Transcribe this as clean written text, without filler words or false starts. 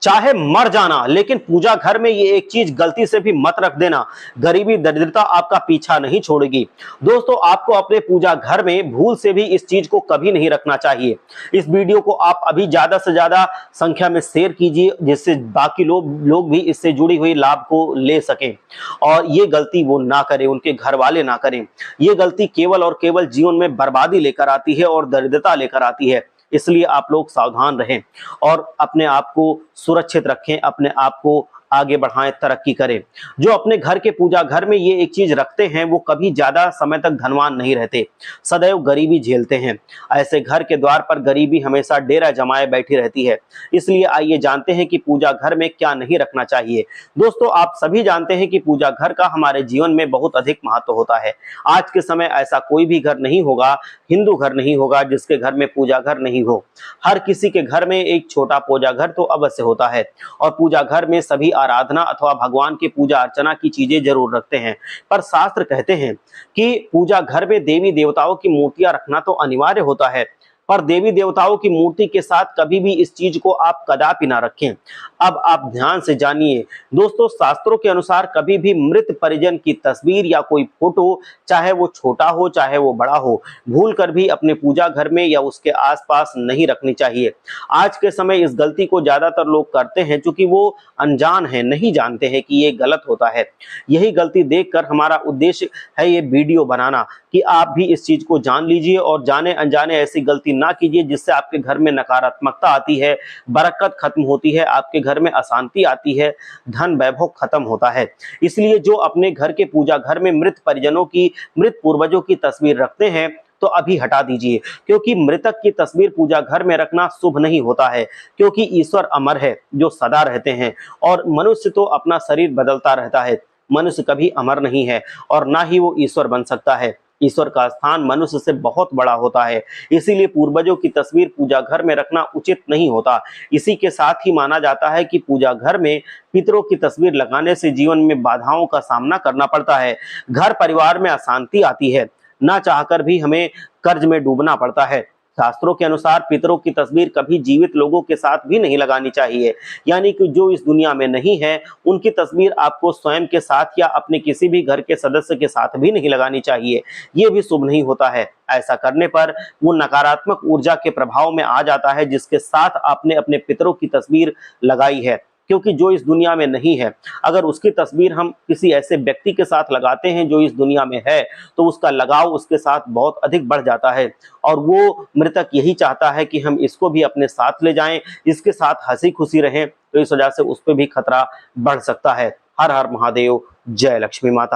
चाहे मर जाना, लेकिन पूजा घर में ये एक चीज गलती से भी मत रख देना, गरीबी दरिद्रता आपका पीछा नहीं छोड़ेगी। दोस्तों, आपको अपने पूजा घर में भूल से भी इस चीज को कभी नहीं रखना चाहिए। इस वीडियो को आप अभी ज्यादा से ज्यादा संख्या में शेयर कीजिए, जिससे बाकी लोग भी इससे जुड़ी हुई लाभ को ले सकें और ये गलती वो ना करें, उनके घर वाले ना करें। ये गलती केवल और केवल जीवन में बर्बादी लेकर आती है और दरिद्रता लेकर आती है। इसलिए आप लोग सावधान रहें और अपने आप को सुरक्षित रखें, अपने आप को आगे बढ़ाएं, तरक्की करें। जो अपने घर के पूजा घर में ये एक चीज रखते हैं वो कभी ज्यादा समय तक धनवान नहीं रहते, सदैव गरीबी झेलते हैं। ऐसे घर के द्वार पर गरीबी हमेशा डेरा जमाए बैठी रहती है। इसलिए आइए जानते हैं कि पूजा घर में क्या नहीं रखना चाहिए। दोस्तों, आप सभी जानते हैं कि पूजा घर का हमारे जीवन में बहुत अधिक महत्व होता है। आज के समय ऐसा कोई भी घर नहीं होगा, हिंदू घर नहीं होगा, जिसके घर में पूजा घर नहीं हो। हर किसी के घर में एक छोटा पूजा घर तो अवश्य होता है और पूजा घर में सभी आराधना अथवा भगवान की पूजा अर्चना की चीजें जरूर रखते हैं। पर शास्त्र कहते हैं कि पूजा घर में देवी देवताओं की मूर्तियां रखना तो अनिवार्य होता है, पर देवी देवताओं की मूर्ति के साथ कभी भी इस चीज को आप कदापि ना रखें। अब आप ध्यान से जानिए दोस्तों, शास्त्रों के अनुसार कभी भी मृत परिजन की तस्वीर या कोई फोटो, चाहे वो छोटा हो चाहे वो बड़ा हो, भूल कर भी अपने पूजा घर में या उसके आसपास नहीं रखनी चाहिए। आज के समय इस गलती को ज्यादातर लोग करते हैं क्योंकि वो अनजान है, नहीं जानते हैं कि ये गलत होता है। यही गलती देखकर हमारा उद्देश्य है ये वीडियो बनाना कि आप भी इस चीज को जान लीजिए और जाने अनजाने ऐसी गलती ना कीजिए जिससे आपके घर में नकारात्मकता आती है, बरकत खत्म होती है, आपके घर में अशांति आती है, धन वैभव खत्म होता है। इसलिए जो अपने घर के पूजा घर में मृत परिजनों की, मृत पूर्वजों की तस्वीर रखते हैं तो अभी हटा दीजिए, क्योंकि मृतक की तस्वीर पूजा घर में रखना शुभ नहीं होता है। क्योंकि ईश्वर अमर है जो सदा रहते हैं और मनुष्य तो अपना शरीर बदलता रहता है। मनुष्य कभी अमर नहीं है और ना ही वो ईश्वर बन सकता है। ईश्वर का स्थान मनुष्य से बहुत बड़ा होता है। इसीलिए पूर्वजों की तस्वीर पूजा घर में रखना उचित नहीं होता। इसी के साथ ही माना जाता है कि पूजा घर में पितरों की तस्वीर लगाने से जीवन में बाधाओं का सामना करना पड़ता है, घर परिवार में अशांति आती है, ना चाहकर भी हमें कर्ज में डूबना पड़ता है। शास्त्रों के अनुसार पितरों की तस्वीर कभी जीवित लोगों के साथ भी नहीं लगानी चाहिए, यानी कि जो इस दुनिया में नहीं है उनकी तस्वीर आपको स्वयं के साथ या अपने किसी भी घर के सदस्य के साथ भी नहीं लगानी चाहिए। ये भी शुभ नहीं होता है। ऐसा करने पर वो नकारात्मक ऊर्जा के प्रभाव में आ जाता है जिसके साथ आपने अपने पितरों की तस्वीर लगाई है। क्योंकि जो इस दुनिया में नहीं है, अगर उसकी तस्वीर हम किसी ऐसे व्यक्ति के साथ लगाते हैं जो इस दुनिया में है, तो उसका लगाव उसके साथ बहुत अधिक बढ़ जाता है और वो मृतक यही चाहता है कि हम इसको भी अपने साथ ले जाएं, इसके साथ हंसी खुशी रहें, तो इस वजह से उस पर भी खतरा बढ़ सकता है। हर हर महादेव, जय लक्ष्मी माता।